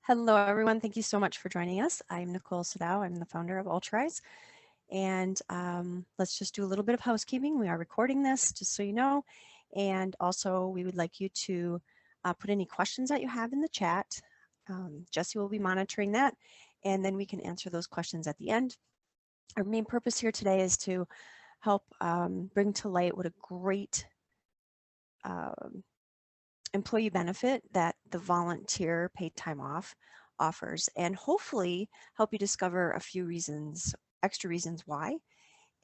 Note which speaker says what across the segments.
Speaker 1: Hello, everyone. Thank you so much for joining us. I'm Nicole Sadow. I'm the founder of Altruize. And let's just do a little bit of housekeeping. We are recording this, just so you know. And also, we would like you to put any questions that you have in the chat. Jesse will be monitoring that, and then we can answer those questions at the end. Our main purpose here today is to help bring to light what a great employee benefit that the volunteer paid time off offers, and hopefully help you discover a few reasons, extra reasons why,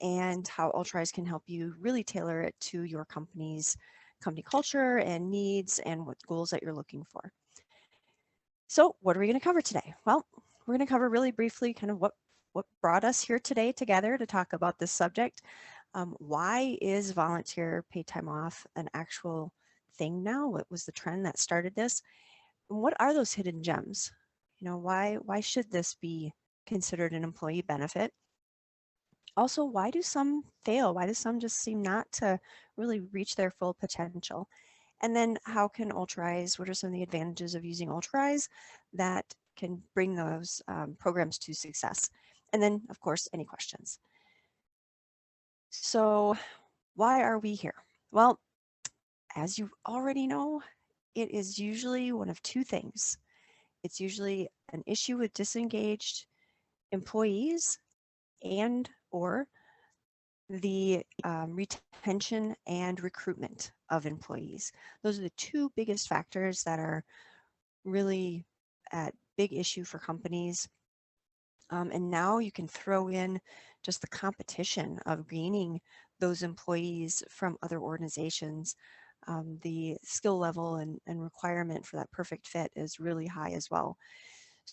Speaker 1: and how Altruize can help you really tailor it to your company's company culture and needs and what goals that you're looking for. So what are we going to cover today? Well, we're going to cover really briefly kind of what brought us here today together to talk about this subject. Why is volunteer paid time off an actual thing now? What was the trend that started this? And what are those hidden gems? You know, why should this be considered an employee benefit? Also, why do some fail? Why do some just seem not to really reach their full potential? And then how can Altruize, what are some of the advantages of using Altruize that can bring those programs to success? And then, of course, any questions. So why are we here? Well, as you already know, it is usually one of two things. It's usually an issue with disengaged employees and or the retention and recruitment of employees. Those are the two biggest factors that are really at big issue for companies. And now you can throw in just the competition of gaining those employees from other organizations. The skill level and requirement for that perfect fit is really high as well.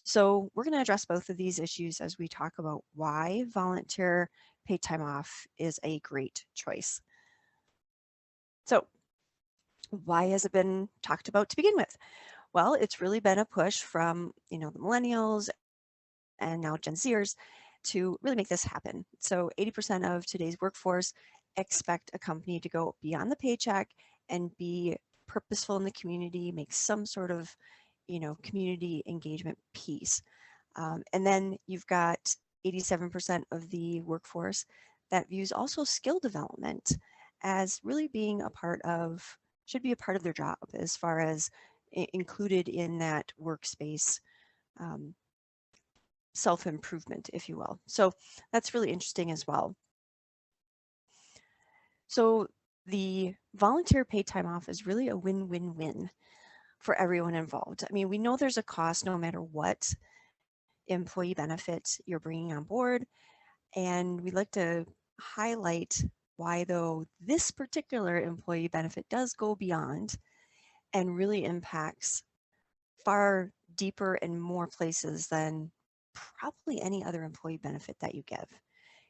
Speaker 1: So we're going to address both of these issues as we talk about why volunteer paid time off is a great choice. So why has it been talked about to begin with? Well, it's really been a push from, the millennials and now Gen Zers to really make this happen. So 80% of today's workforce expect a company to go beyond the paycheck and be purposeful in the community, make some sort of, community engagement piece. And then you've got 87% of the workforce that views also skill development as really being should be a part of their job as far as included in that workspace self-improvement, if you will. So that's really interesting as well. So the volunteer paid time off is really a win-win-win for everyone involved. I mean, we know there's a cost no matter what employee benefit you're bringing on board, and we'd like to highlight why, though, this particular employee benefit does go beyond and really impacts far deeper and more places than probably any other employee benefit that you give.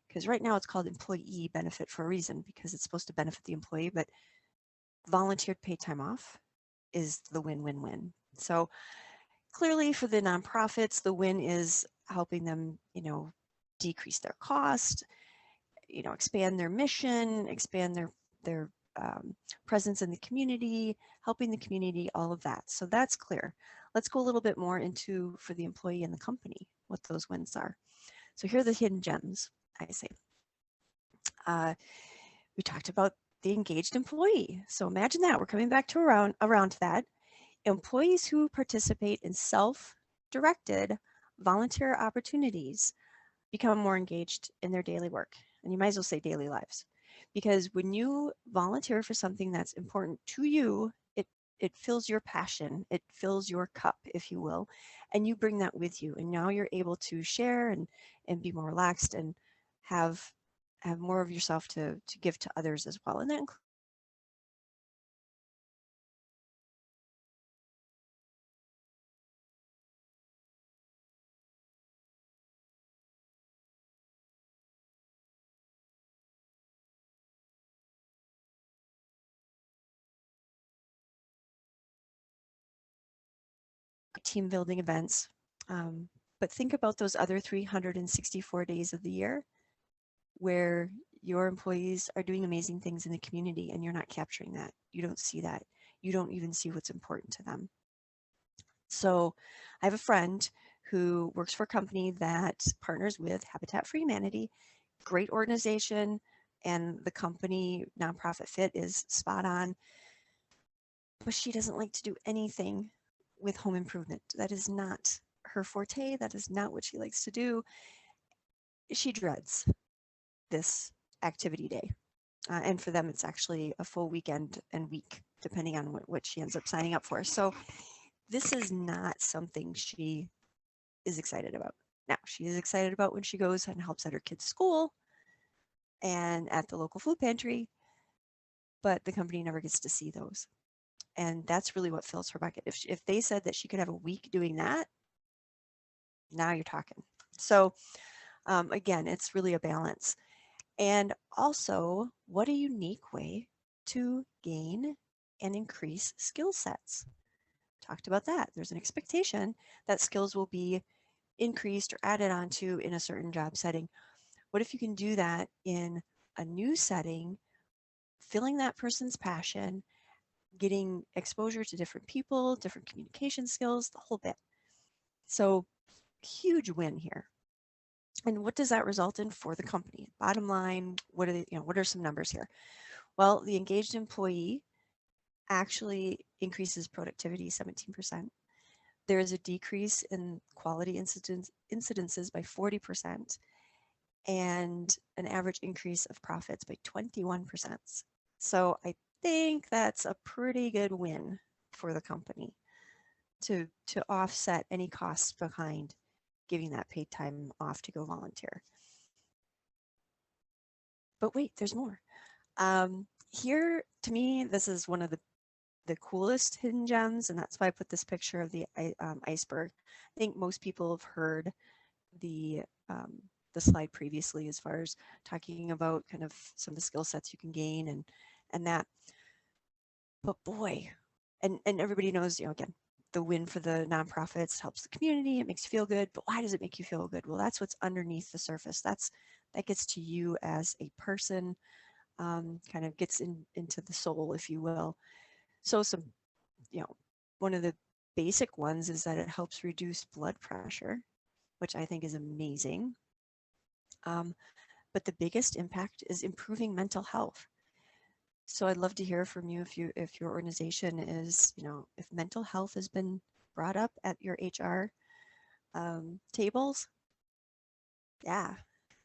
Speaker 1: Because right now it's called employee benefit for a reason, because it's supposed to benefit the employee, but volunteered paid time off is the win-win-win. So clearly for the nonprofits, the win is helping them, decrease their cost, expand their mission, expand their presence in the community, helping the community, all of that. So that's clear. Let's go a little bit more into, for the employee and the company, what those wins are. So here are the hidden gems, I say. We talked about the engaged employee. So imagine that, we're coming back to around to that. Employees who participate in self-directed volunteer opportunities become more engaged in their daily work. And you might as well say daily lives. Because when you volunteer for something that's important to you, it fills your passion, it fills your cup, if you will, and you bring that with you. And now you're able to share and be more relaxed and have more of yourself to give to others as well. And that includes team building events. But think about those other 364 days of the year where your employees are doing amazing things in the community and you're not capturing that. You don't see that. You don't even see what's important to them. So I have a friend who works for a company that partners with Habitat for Humanity, great organization, and the company nonprofit fit is spot on, but she doesn't like to do anything with home improvement. That is not her forte. That is not what she likes to do. She dreads this activity day. And for them, it's actually a full weekend and week, depending on what she ends up signing up for. So this is not something she is excited about. Now, she is excited about when she goes and helps at her kids' school and at the local food pantry, but the company never gets to see those. And that's really what fills her bucket. If they said that she could have a week doing that, now you're talking. So again, it's really a balance. And also, what a unique way to gain and increase skill sets. Talked about that. There's an expectation that skills will be increased or added onto in a certain job setting. What if you can do that in a new setting, filling that person's passion, getting exposure to different people, different communication skills, the whole bit. So huge win here. And what does that result in for the company? Bottom line, what are some numbers here? Well, the engaged employee actually increases productivity 17%. There is a decrease in quality incidences by 40% and an average increase of profits by 21%. So I think that's a pretty good win for the company to offset any costs behind giving that paid time off to go volunteer. But wait, there's more. Here, to me, this is one of the coolest hidden gems, and that's why I put this picture of the iceberg. I think most people have heard the the slide previously as far as talking about kind of some of the skill sets you can gain and that. But boy, and everybody knows, again, the win for the nonprofits helps the community, it makes you feel good. But why does it make you feel good? Well, that's what's underneath the surface. That gets to you as a person, kind of gets into the soul, if you will. So some, one of the basic ones is that it helps reduce blood pressure, which I think is amazing. But the biggest impact is improving mental health. So I'd love to hear from you if your organization is, if mental health has been brought up at your HR tables. Yeah,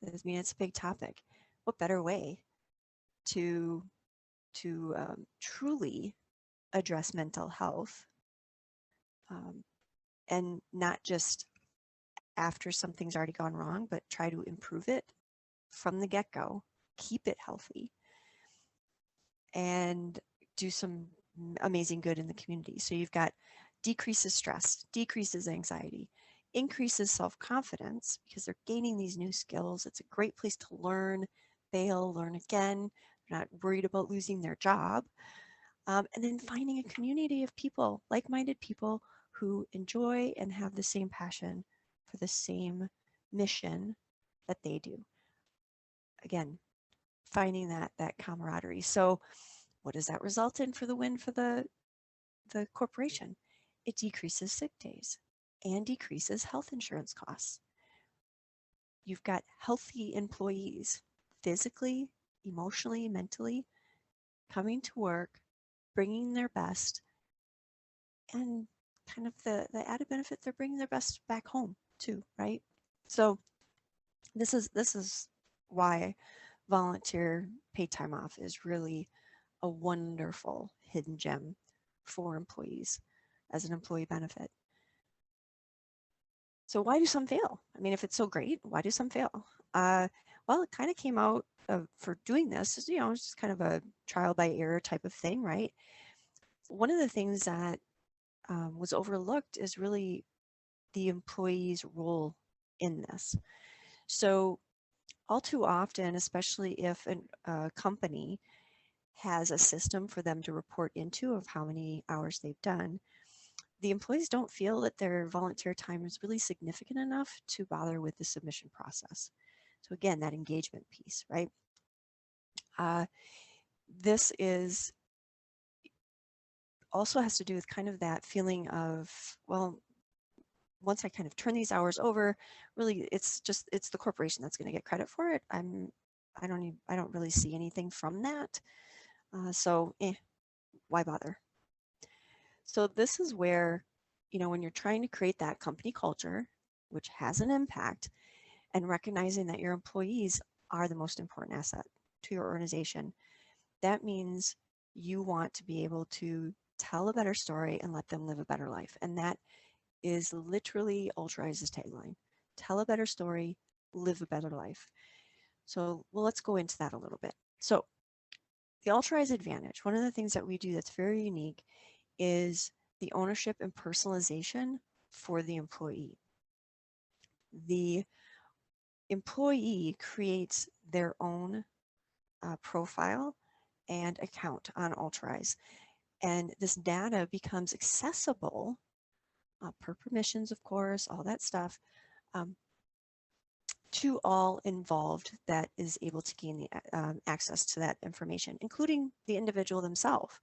Speaker 1: I mean, it's a big topic. What better way to truly address mental health, and not just after something's already gone wrong, but try to improve it from the get-go, keep it healthy, and do some amazing good in the community. So you've got decreases stress, decreases anxiety, increases self-confidence because they're gaining these new skills. It's a great place to learn, fail, learn again. They're not worried about losing their job. And then finding a community of people, like-minded people who enjoy and have the same passion for the same mission that they do. Again, finding that camaraderie. So what does that result in for the win for the corporation? It decreases sick days and decreases health insurance costs. You've got healthy employees, physically, emotionally, mentally, coming to work, bringing their best, and kind of the added benefit, they're bringing their best back home too, right? So this is why volunteer paid time off is really a wonderful hidden gem for employees as an employee benefit. So why do some fail? I mean, if it's so great, why do some fail? Well, it kind of came out for doing this, it's just kind of a trial by error type of thing, right? One of the things that was overlooked is really the employee's role in this. So all too often, especially if a company has a system for them to report into of how many hours they've done, the employees don't feel that their volunteer time is really significant enough to bother with the submission process. So again, that engagement piece, right? This is also has to do with kind of that feeling of, well, once I kind of turn these hours over, really it's the corporation that's going to get credit for it. I don't really see anything from that. Why bother? So this is where, when you're trying to create that company culture, which has an impact, and recognizing that your employees are the most important asset to your organization, that means you want to be able to tell a better story and let them live a better life. And that is literally Altruize's tagline. Tell a better story, live a better life. So, well, let's go into that a little bit. So, the Altruize advantage, one of the things that we do that's very unique is the ownership and personalization for the employee. The employee creates their own profile and account on Altruize, and this data becomes accessible per permissions, of course, all that stuff, um, to all involved that is able to gain the access to that information, including the individual themselves.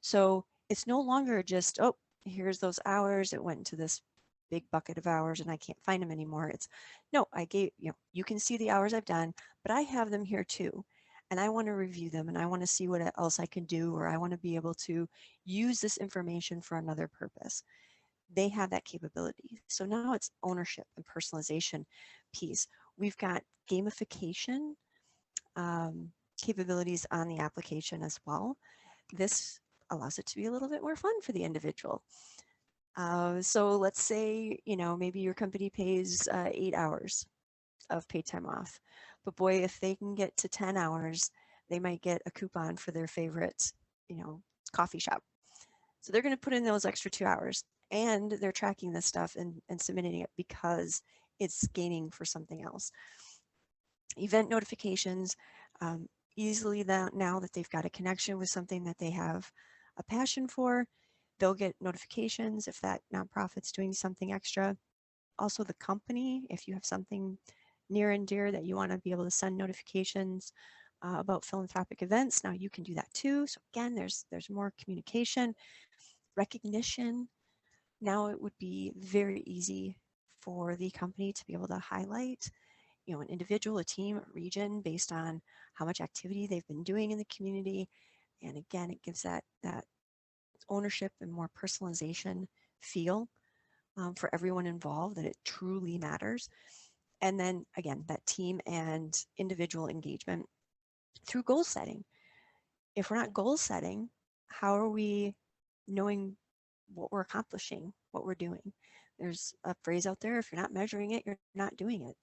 Speaker 1: So it's no longer just, oh, here's those hours, it went into this big bucket of hours and I can't find them anymore. It's, no, I gave, you can see the hours I've done, but I have them here too. And I want to review them and I want to see what else I can do, or I want to be able to use this information for another purpose. They have that capability. So now it's ownership and personalization piece. We've got gamification capabilities on the application as well. This allows it to be a little bit more fun for the individual. So let's say, maybe your company pays 8 hours of paid time off. But boy, if they can get to 10 hours, they might get a coupon for their favorite, coffee shop. So they're going to put in those extra 2 hours, and they're tracking this stuff and submitting it because it's gaining for something else. Event notifications, easily now that they've got a connection with something that they have a passion for, they'll get notifications if that nonprofit's doing something extra. Also the company, if you have something near and dear that you want to be able to send notifications about philanthropic events, now you can do that too. So again, there's more communication, recognition. Now it would be very easy for the company to be able to highlight, an individual, a team, a region based on how much activity they've been doing in the community. And again, it gives that ownership and more personalization feel for everyone involved, that it truly matters. And then again, that team and individual engagement through goal setting. If we're not goal setting, how are we knowing what we're accomplishing, what we're doing? There's a phrase out there, if you're not measuring it, you're not doing it.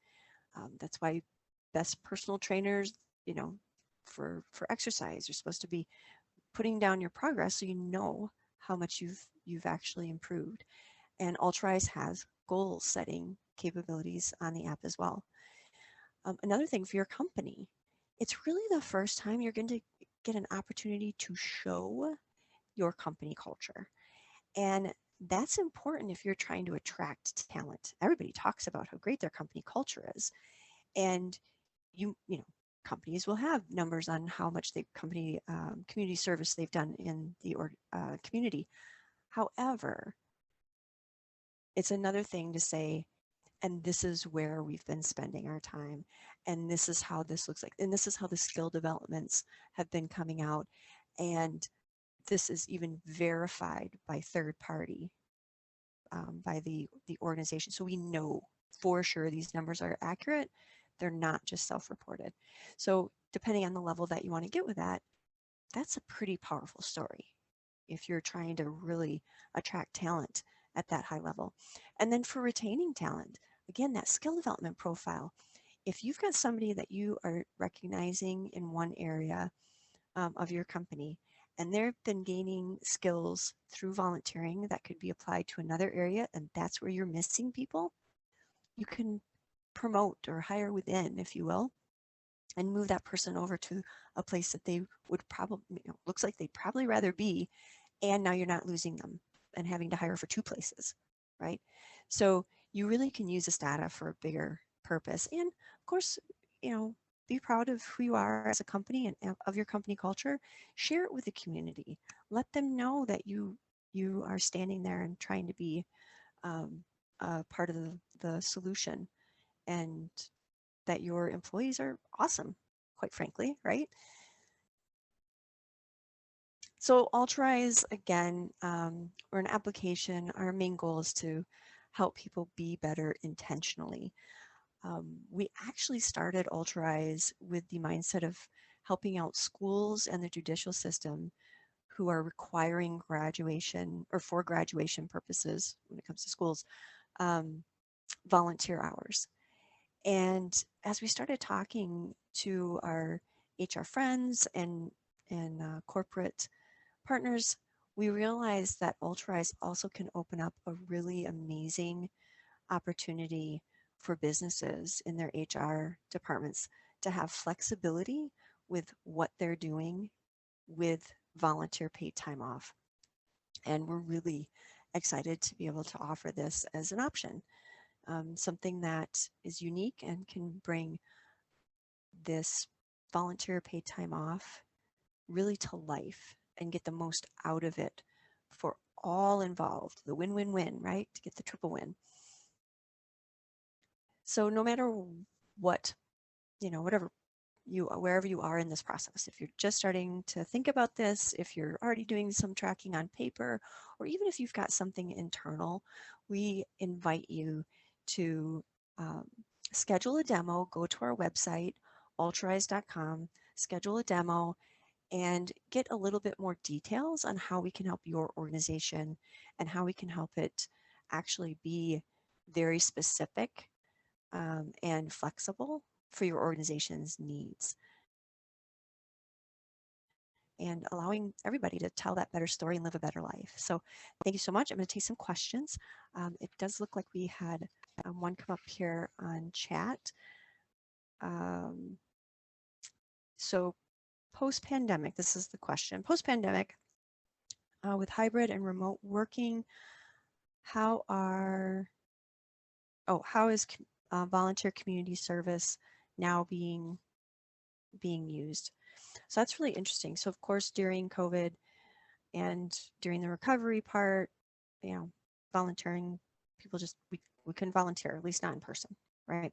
Speaker 1: That's why best personal trainers, for exercise, you're supposed to be putting down your progress so you know how much you've actually improved. And Altruize has goal setting capabilities on the app as well. Another thing for your company, it's really the first time you're going to get an opportunity to show your company culture. And that's important if you're trying to attract talent. Everybody talks about how great their company culture is. And companies will have numbers on how much the community service they've done in the community. However, it's another thing to say, and this is where we've been spending our time, and this is how this looks like, and this is how the skill developments have been coming out, and this is even verified by third party, by the organization. So we know for sure these numbers are accurate. They're not just self-reported. So depending on the level that you want to get with that, that's a pretty powerful story if you're trying to really attract talent at that high level. And then for retaining talent, again, that skill development profile. If you've got somebody that you are recognizing in one area of your company, and they've been gaining skills through volunteering that could be applied to another area, and that's where you're missing people, you can promote or hire within, if you will, and move that person over to a place that they would probably, looks like they'd probably rather be, and now you're not losing them and having to hire for two places, right? So you really can use this data for a bigger purpose. And of course, be proud of who you are as a company and of your company culture. Share it with the community. Let them know that you you are standing there and trying to be part of the solution, and that your employees are awesome, quite frankly, right? So Altruize, again, we're an application. Our main goal is to help people be better intentionally. We actually started Altruize with the mindset of helping out schools and the judicial system who are requiring graduation, or for graduation purposes when it comes to schools, um, volunteer hours. And as we started talking to our HR friends and corporate partners, we realized that Altruize also can open up a really amazing opportunity for businesses in their HR departments to have flexibility with what they're doing with volunteer paid time off. And we're really excited to be able to offer this as an option, something that is unique and can bring this volunteer paid time off really to life and get the most out of it for all involved, the win-win-win, right? To get the triple win. So no matter what, whatever wherever you are in this process, if you're just starting to think about this, if you're already doing some tracking on paper, or even if you've got something internal, we invite you to schedule a demo. Go to our website, altruize.com, schedule a demo, and get a little bit more details on how we can help your organization and how we can help it actually be very specific and flexible for your organization's needs, and allowing everybody to tell that better story and live a better life. So thank you so much. I'm going to take some questions. It does look like we had one come up here on chat. So post-pandemic, this is the question. Post-pandemic, with hybrid and remote working, how is volunteer community service now being used? So that's really interesting. So of course, during COVID and during the recovery part, volunteering, people just, we couldn't volunteer, at least not in person, right?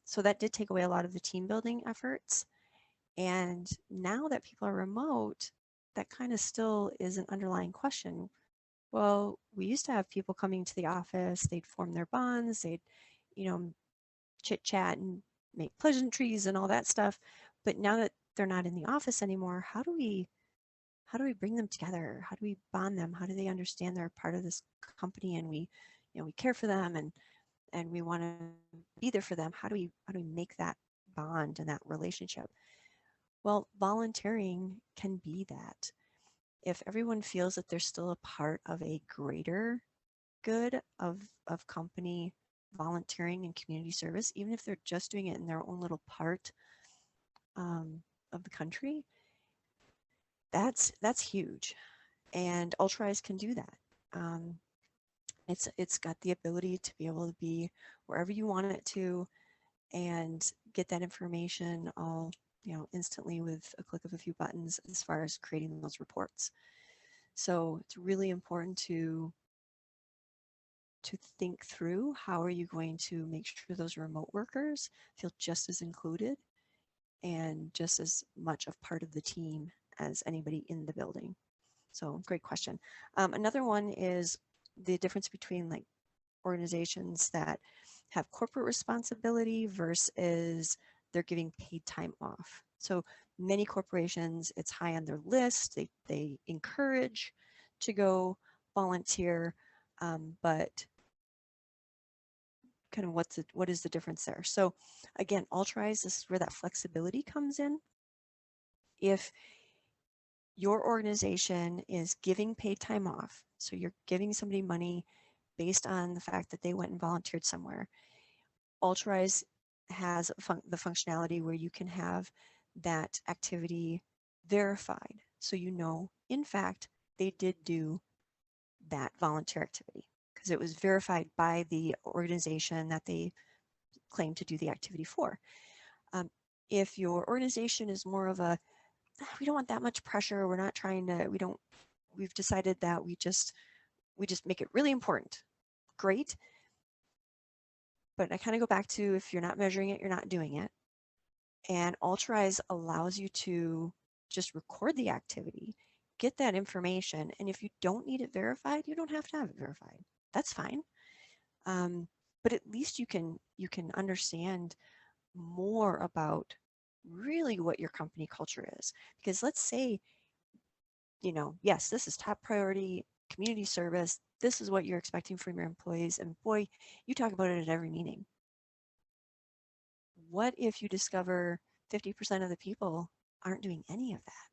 Speaker 1: So that did take away a lot of the team building efforts. And now that people are remote, that kind of still is an underlying question. Well, we used to have people coming to the office, they'd form their bonds, they'd, chit chat and make pleasantries and all that stuff. But now that they're not in the office anymore, how do we bring them together? How do we bond them? How do they understand they're part of this company, and we care for them, and we want to be there for them? How do we make that bond and that relationship? Well, volunteering can be that. If everyone feels that they're still a part of a greater good of company volunteering and community service, even if they're just doing it in their own little part of the country, that's huge. And Altruize can do that. It's got the ability to be able to be wherever you want it to, and get that information all instantly with a click of a few buttons as far as creating those reports. So it's really important to think through, how are you going to make sure those remote workers feel just as included and just as much of part of the team as anybody in the building. So great question. Another one is the difference between like organizations that have corporate responsibility versus they're giving paid time off. So many corporations, it's high on their list. They encourage to go volunteer, but kind of what is the difference there? So again, Altruize, this is where that flexibility comes in. If your organization is giving paid time off, so you're giving somebody money based on the fact that they went and volunteered somewhere, Altruize has the functionality where you can have that activity verified. So in fact, they did do that volunteer activity because it was verified by the organization that they claim to do the activity for. If your organization is more of a, we don't want that much pressure, we're not trying to, we don't we've decided that we just make it really important. Great. But I kind of go back to, if you're not measuring it, you're not doing it. And Altruize allows you to just record the activity, get that information. And if you don't need it verified, you don't have to have it verified. That's fine. But at least you can understand more about really what your company culture is. Because let's say, yes, this is top priority community service. This is what you're expecting from your employees. And boy, you talk about it at every meeting. What if you discover 50% of the people aren't doing any of that?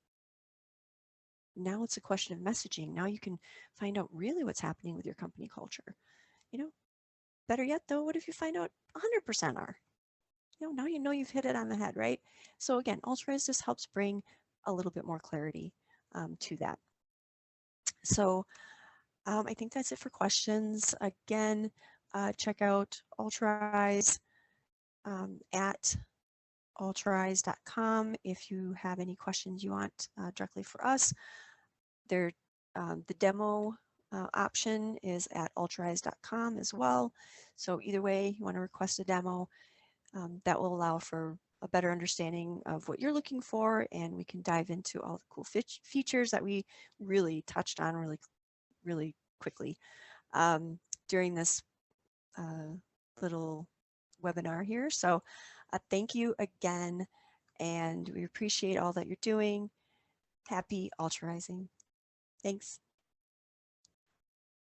Speaker 1: Now it's a question of messaging. Now you can find out really what's happening with your company culture. Better yet though, what if you find out 100% are? Now you've hit it on the head, right? So again, Altruize just helps bring a little bit more clarity to that. So I think that's it for questions. Again, check out Altruize at altruize.com if you have any questions you want directly for us. The demo option is at altruize.com as well. So either way, you want to request a demo, that will allow for a better understanding of what you're looking for, and we can dive into all the cool features that we really touched on really quickly during this little webinar here. So thank you again, and we appreciate all that you're doing. Happy altruizing. Thanks.